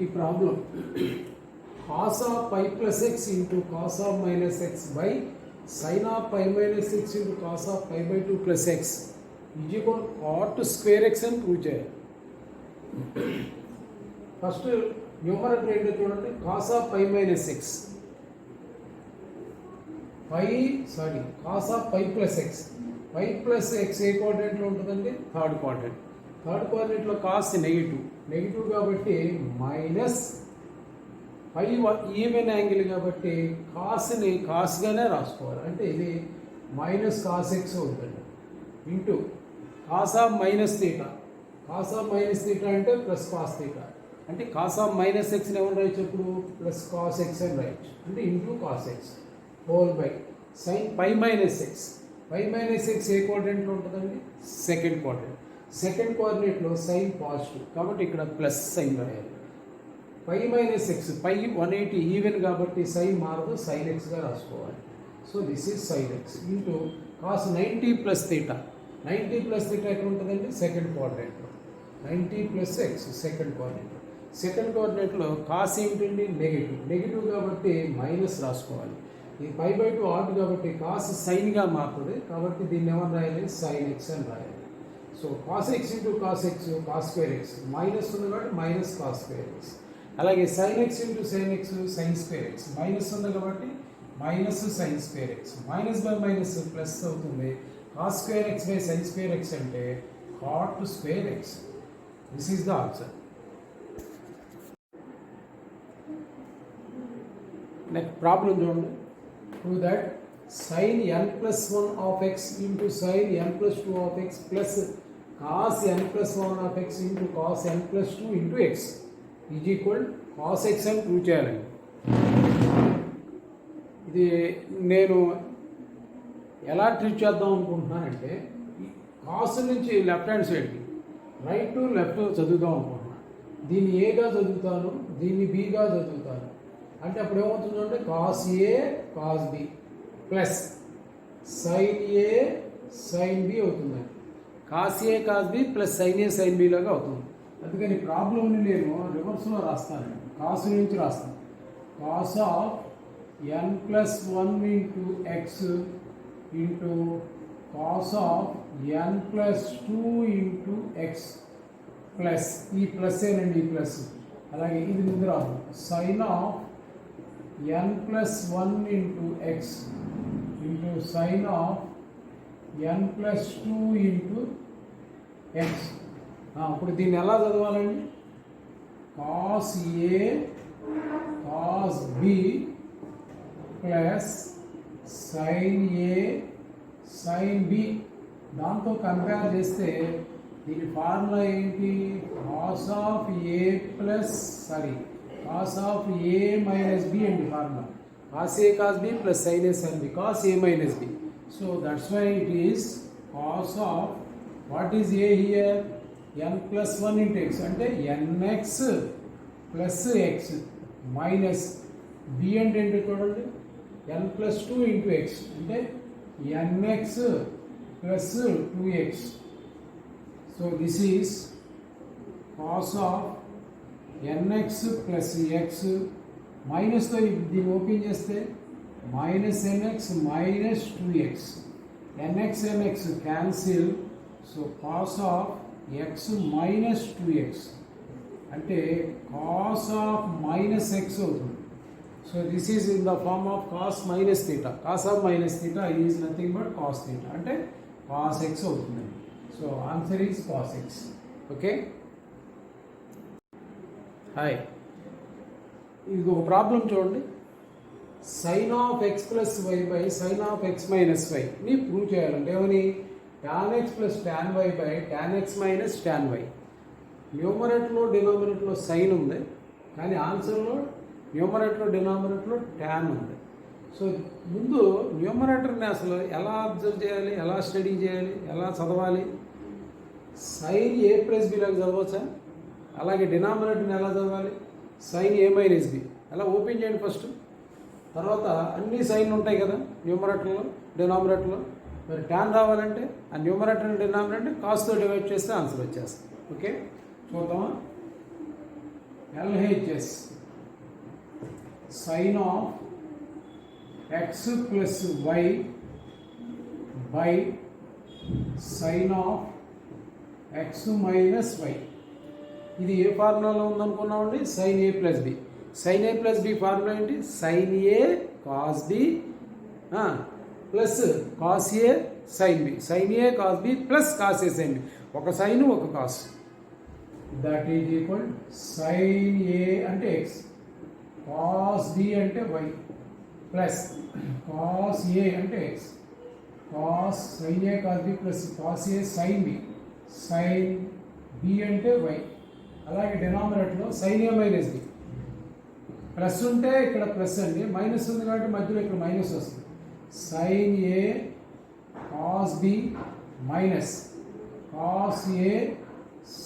ఈ problem cos of pi plus x into cos of minus x by sin of pi minus x into cos of pi by 2 plus x is equal to cot square x అని prove చేయాలి. First numerator ఏంటో చూడండి, cos of pi minus x cos of pi plus x, pi plus x ఏ క్వాడ్రంట్లో ఉంటుందండి? Third quadrant. Third క్వాడ్రంట్లో cos negative కాబట్టి minus pi even angle కాబట్టి కాస్ని కాస్గానే రాసుకోవాలి. అంటే ఇది మైనస్ కాస్ ఎక్స్ అవుతుంది into cos of minus theta. Cos of minus theta అంటే ప్లస్ కాస్ తీటా. అంటే కాస్ ఆఫ్ మైనస్ ఎక్స్ని ఏమని రాయొచ్చు అప్పుడు? ప్లస్ కాస్ ఎక్స్ అని రాయొచ్చు. అంటే into cos x whole by sine pi minus x. Pi minus x ఏ క్వాడ్రంట్లో ఉంటుందండి? Second quadrant. Second కోఆర్డినేట్లో sine positive కాబట్టి ఇక్కడ ప్లస్ సైన్ రాయాలి. Pi minus x, pi 180 even కాబట్టి సైన్ మారదు, సైన్ ఎక్స్గా రాసుకోవాలి. So this is sine x into cos 90 plus theta. 90 plus theta ఎక్కడ ఉంటుందండి? సెకండ్ కోఆర్డినేట్లో. 90 plus x second coordinate. Second కోఆర్డినేట్లో కాస్ ఏమిటండి? నెగిటివ్ కాబట్టి మైనస్ రాసుకోవాలి. ఇది పై బై 2 ఆట్ కాబట్టి కాస్ సైన్గా మారుతుంది కాబట్టి దీన్ని ఏమని రాయాలి? సైన్ ఎక్స్ అని రాయాలి. So cos x into cos x cos square x, minus ఉంది కాబట్టి మైనస్ కాస్ స్క్వేర్ ఎక్స్. అలాగే sine x into sine x sine square x, minus ఉంది కాబట్టి minus sine square x. Minus by minus plus అవుతుంది. Cos square x by sine square x అంటే cot square x. This is the answer. Next problem చూడండి. Prove that sin n plus 1 of x into sin n plus 2 of x plus cos n plus 1 of x into cos n plus 2 into x is equal cos x అని prove చేయాలి. ఇది నేను ఎలా treat చేద్దాం అనుకుంటున్నానంటే cos నుంచి left hand సైడ్కి right to left చదువుదాం అనుకుంటున్నాను. దీన్ని ఏగా చదువుతాను, దీన్ని బీగా చదువుతాను. అంటే అప్పుడు ఏమవుతుందంటే cos A cos B plus sine A sine B అవుతుందండి. Cos A cos B plus sine A sine B లాగా అవుతుంది. అందుకని ప్రాబ్లమ్ని నేను రివర్స్లో రాస్తాను, కాసు నుంచి రాస్తాను. Cos of n plus 1 into x into cos of n plus 2 into x plus ఈ ప్లస్ ఏనండి, ఈ ప్లస్. అలాగే ఇది ముందు రాదు, sine of n plus 1 into x into sin of n plus 2 into x. ఇప్పుడు దీన్ని ఎలా చదవాలండి? cos a cos b plus sin a sin b. దాంతో కంపేర్ చేస్తే దీని ఫార్ములా ఏంటి? cos of a plus cos of a minus b and the formula cos a cos b plus sin a sin b cos a minus b. So that's why it is cos of what is a here? n plus 1 into x అంటే nx plus x minus b అంటే ఏంటో చూడండి, n plus 2 into x అంటే nx plus 2x. So this is cos of nx plus x మైనస్తో దీన్ని open చేస్తే minus nx minus 2x. nx cancel. So cos of x minus 2x అంటే cos of minus x అవుతుంది. So this is in the form of cos minus theta. Cos of minus theta is nothing but cos theta అంటే cos x అవుతుంది. So answer is cos x. Okay, hi. ఇది ఒక problem చూడండి. Sine of x plus y by sine of x minus వైని prove చేయాలంటే ఏమని? Tan x plus tan y by tan x minus tan y. న్యూమరేటర్లో డినామినేటర్లో sign ఉంది, కానీ ఆన్సర్లో న్యూమరేటర్లో డినామినేటర్లో టాన్ ఉంది. సో ముందు న్యూమరేటర్ని అసలు ఎలా అబ్జర్వ్ చేయాలి, ఎలా స్టడీ చేయాలి, ఎలా చదవాలి? సైన్ ఏ ప్లస్ బి లాగా చదవచ్చా? అలాగే డినామినేటర్ని ఎలా చదవాలి? సైన్ ఏ మైనస్ బి. అలా ఓపెన్ చేయండి ఫస్ట్. తర్వాత అన్ని సైన్లు ఉంటాయి కదా న్యూమరేటర్లో డినామినేటర్లో. మరి టాన్ రావాలంటే ఆ న్యూమరేటర్ డినామినేటర్ కాస్తో డివైడ్ చేస్తే ఆన్సర్ వచ్చేస్తుంది. ఓకే, చూద్దామా? LHS sin of x plus y by sin of x minus y. ఇది ఏ ఫార్ములాలో ఉందనుకున్నామండి? sin a plus b. sin a plus b formula ఏంటి? sin a cos b plus cos a sin b. sin a cos b plus cos a sin b. ఒక sin ఒక cos. That is equal sin a అంటే x, cos b అంటే y plus cos a అంటే x, cos sin a cos b plus cos a sin b, sin b అంటే y. అలాగే డినామినేటర్లో sin a minus b. Plus ఉంటే ఇక్కడ plus అండి, minus ఉంది కాబట్టి మధ్యలో ఇక్కడ మైనస్ వస్తుంది. sin a cos b minus cos a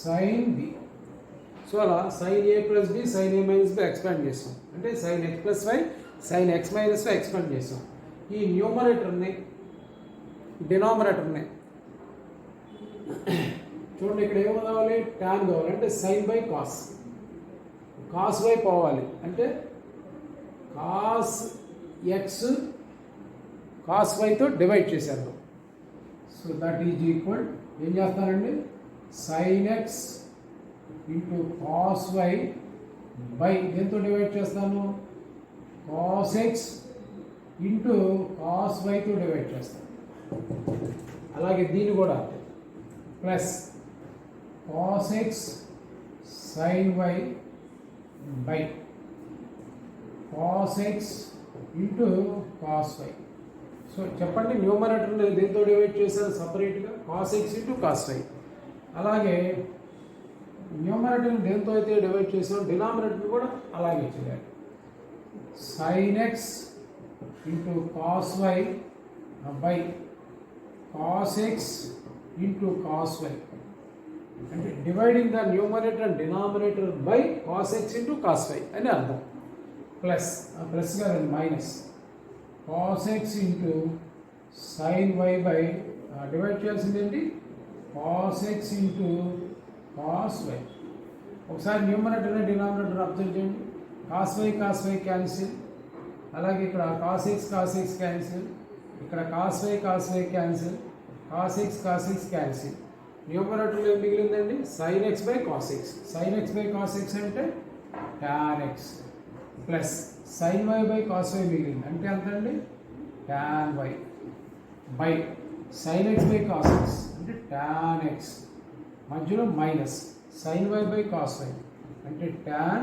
sin b. So అలా sin a plus b sin a minus b expand చేస్తాం. అంటే sin x plus y sin x minus y expand చేస్తాం. ఈ న్యూమరేటర్ని డినామినేటర్ని చూడండి, ఇక్కడ ఏమో కావాలి? tan కావాలి. అంటే sin by cos, cos y పోవాలి. అంటే కాస్ ఎక్స్ కాస్ వైతో డివైడ్ చేశారు. సో దట్ ఈజ్ ఈక్వల్, ఏం చేస్తానండి? sin x into cos y by దేంతో డివైడ్ చేస్తాను? కాస్ ఎక్స్ ఇంటూ కాస్ వైతో డివైడ్ చేస్తాను. అలాగే దీన్ని కూడా plus cos x sin y by cos x into cos y. So చెప్పండి, న్యూమరేటర్ని దేంతో డివైడ్ చేశారు? సపరేట్గా cos x into cos y. అలాగే న్యూమరేటర్ని దేంతో అయితే డివైడ్ చేసాం, డినామినేటర్ని కూడా అలాగే చేయాలి. sin x into cos y by cos x into cos y. అంటే dividing the numerator and denominator by cos x into cos y అని అర్థం. ప్లస్ ప్లస్ కాదండి, minus cos x into sin y by divide చేయాల్సింది ఏంటి? Cos x into cos y. ఒకసారి numerator and denominator observe చేయండి. Cos y cancel. అలాగే ఇక్కడ cos x cancel. ఇక్కడ cos y cancel. Cos x cancel. న్యూమరేటర్లో ఏం మిగిలిందండి? sin x by cos x. sin x by cos x అంటే tan x plus sin y by cos y మిగిలింది. అంటే ఎంతండి? tan y by sin x by cos x అంటే tan x, మధ్యలో minus sin y by cos y అంటే tan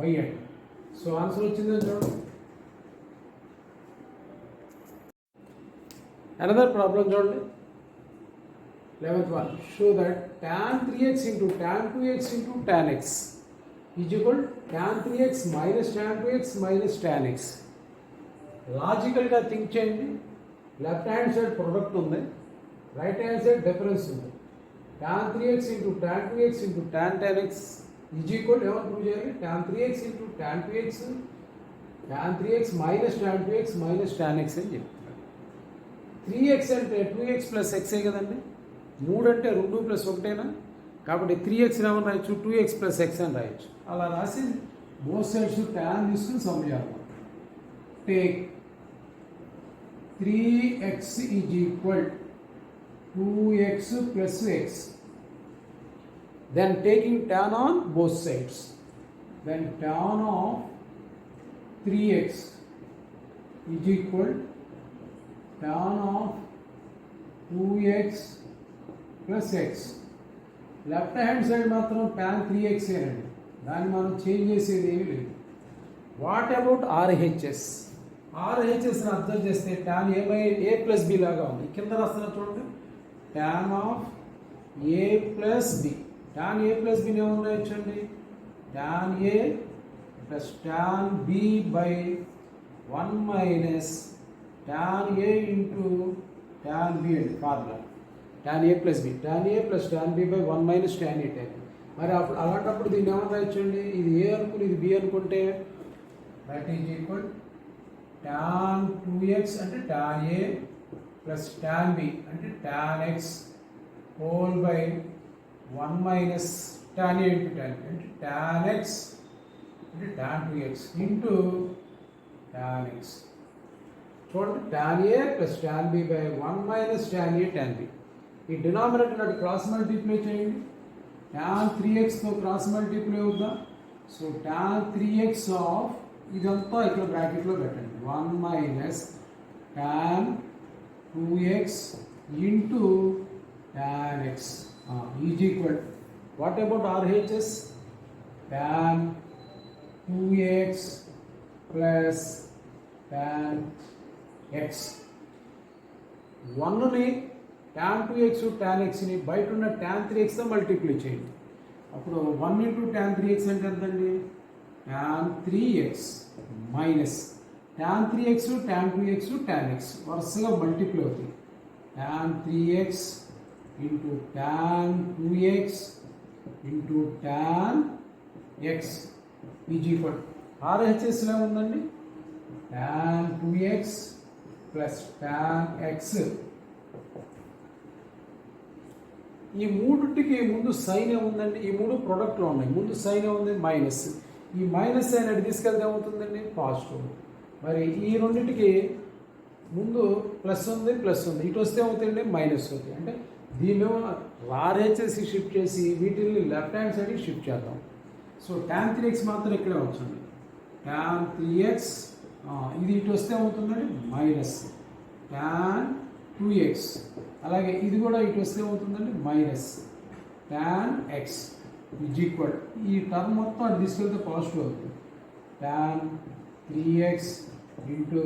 y అంటే. So answer వచ్చిందని చూడండి. అనదర్ ప్రాబ్లం చూడండి. 11th one. Show that tan 3x into tan 2x into tan x is equal tan 3x minus tan 2x minus tan x. లాజికల్గా think చేయండి. Left hand side product ఉంది, right hand side difference ఉంది. tan 3x into tan 2x into tan x is equal ఏమని prove చేయాలి? tan 3x into tan 2x tan 3x minus tan 2x minus tan x అని చెప్తారు. 3x అంటే 2x plus x కదండి. 3 అంటే 2 plus 1 కాబట్టి 3x ఏమని రాయొచ్చు? 2x ప్లస్ x అని రాయొచ్చు. అలా రాసి బోత్ సైడ్స్ ట్యాన్ తీసుకుని సమ్ చేయాలి. Take 3x is equal 2x plus x. Then taking tan on both sides. Then tan of 3x is equal tan of 2x plus x. Left hand side మాత్రం tan 3x అండి, దాన్ని మనం change చేసేది ఏమీ లేదు. What about RHS? ఆర్హెచ్ఎస్ని observe చేస్తే tan A plus B లాగా ఉంది. కింద రాస్తున్నా చూడండి, tan of A plus B. tan A plus బిని ఏమన్నా రాయొచ్చండి? tan A plus tan B by 1 minus tan A into tan B అండి formula. tan a plus B, tan a plus tan b by 1 minus tan a type. మరి అప్పుడు అలాంటప్పుడు దీన్ని ఏమన్నా రాయొచ్చండి? ఇది ఏ అనుకుని ఇది బి అనుకుంటే that is equal tan 2x అంటే tan a plus tan b అంటే tan x whole by 1 minus tan A into tan B అంటే tan x అంటే tan 2x into tan x. చూడండి tan A plus tan B by 1 minus tan A tan B. ఈ denominator అటు cross multiply చేయండి. tan 3xతో cross multiply అవుద్దా? So tan 3x of ఇదంతా ఇక్కడ బ్రాకెట్లో పెట్టండి. 1 minus tan 2x into tan x is equal. What about RHS? tan 2x plus tan x. 1ని tan 2x tan xని బయట ఉన్న tan 3xతో మల్టిప్లై చేయండి. అప్పుడు 1 ఇంటూ tan 3x అంటే ఎంతండి? tan 3x minus tan 3x tan 2x tan x వరుసగా multiply అవుతుంది. tan 3x into tan 2x into tan x is equal. RHSలో ఉందండి tan 2x plus tan x. ఈ మూడుటికి ముందు సైన్ ఏముందండి? ఈ మూడు ప్రొడక్ట్లో ఉన్నాయి. ముందు సైన్ ఏముంది? మైనస్. ఈ మైనస్ సైన్ అటు తీసుకెళ్తే ఏమవుతుందండి? పాజిటివ్. మరి ఈ రెండింటికి ముందు ప్లస్ ఉంది, ప్లస్ ఉంది. ఇటు వస్తే ఏమవుతుందండి? మైనస్ అవుతుంది. అంటే దీన్ని RHS షిఫ్ట్ చేసి వీటిని లెఫ్ట్ హ్యాండ్ సైడ్కి షిఫ్ట్ చేద్దాం. సో tan 3x మాత్రం ఇక్కడే వచ్చండి. tan 3x ఇది ఇటు వస్తే ఏమవుతుందండి? మైనస్. tan 2x అలాగే ఇది కూడా ఇటు వస్తే ఏమవుతుందండి? Minus tan x is equal. ఈ టర్మ్ మొత్తం అటు తీసుకెళ్తే పాజిటివ్ అవుతుంది. tan 3x into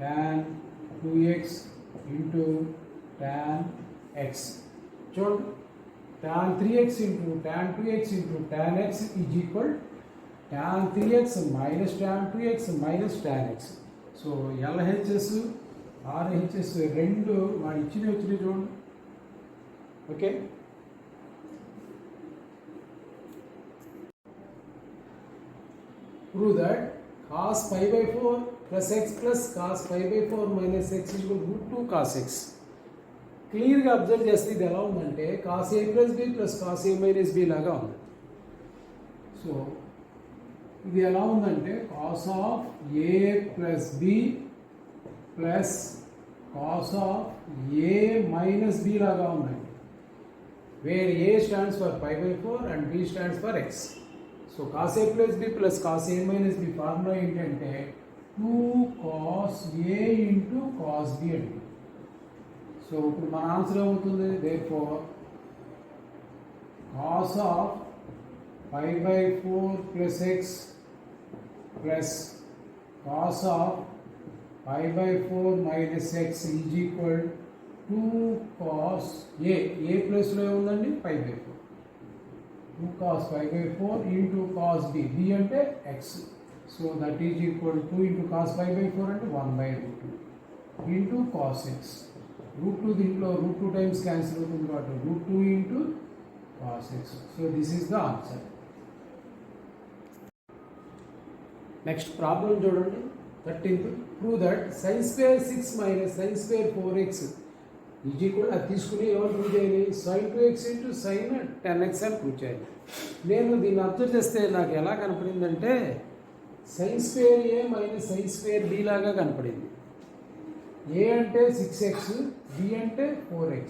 tan 2x into tan x. చూడండి tan 3x into tan 2x into tan x is equal tan 3x minus tan 2x minus tan x. So LHS RHS రెండు వాడు వచ్చినాయి చూడండి. Okay, prove that cos pi by 4 plus x plus cos pi by 4 minus x is equal to root 2 cos x. క్లియర్గా observe చేస్తే ఇది ఎలా ఉందంటే cos a plus b plus cos a minus b లాగా ఉంది. సో ఇది ఎలా ఉందంటే cos of a plus b plus cos of a minus b లాగా ఉందండి. Where a stands for pi by 4 and b stands for x. So cos a plus b plus cos a minus b formula ఏంటంటే 2 cos a into cos b అండి. So ఇప్పుడు మన answer ఏమవుతుంది? Therefore cos of pi by 4 plus x plus cos of pi by 4 minus x is equal 2 cos a ప్లస్లో ఏముందండి? pi by 4. 2 cos pi by 4 into cos b. b అంటే x. So that is equal 2 into cos pi by 4 అంటే 1 by root 2 into cos x. root 2 దీంట్లో root 2 times cancel అవుతుంది కాబట్టి root 2 into cos x. So this is the answer. Next problem చూడండి 13th. Prove that sin square 6 minus sin square 4x is equal. అది తీసుకుని ఎవరు prove చేయాలి? sin 2x into sin 10x అని prove చేయాలి. నేను దీన్ని అబ్జర్వ్ చేస్తే నాకు ఎలా కనపడిందంటే sin square a minus sin square b లాగా కనపడింది. a అంటే 6x, b అంటే 4x.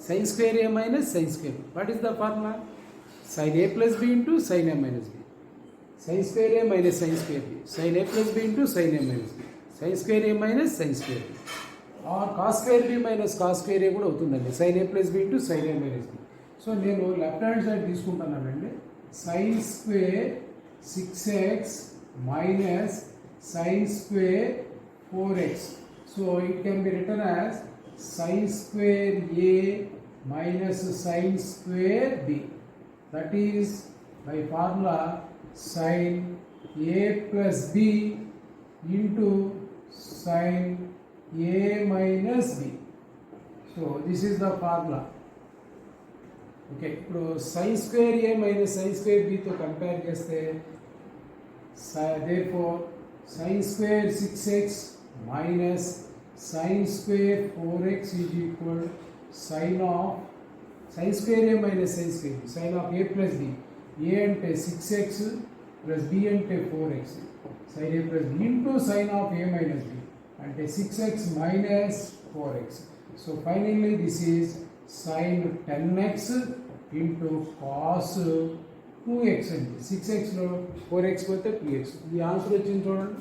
sin square a minus sin square. What is the formula? sin a plus b into sin a minus b. sin square a minus sin square b. sin a plus b into sin a minus b. sin square a minus sin square b. Or cos square b minus cos square a కూడా అవుతుందండి. sin a plus b into sin a minus b. So నేను left hand side తీసుకుంటున్నానండి. sin square 6x minus sin square 4x. So it can be written as sin square a minus sin square b. That is by formula sin a plus b into sin a minus b. So this is the formula. Okay, ఇప్పుడు sin square a minus sin square b తో compare చేస్తే therefore sin square 6x minus sin square 4x is equal sin of sine square A minus sine square B, sine of A plus B, A అంటే 6x plus B అంటే 4x, sine A plus B into sine of A minus B అంటే 6x minus 4x. So finally this is sine 10x into cos 2x అండి. 6xలో 4x పోతే 2x. ఈ answer వచ్చింది చూడండి.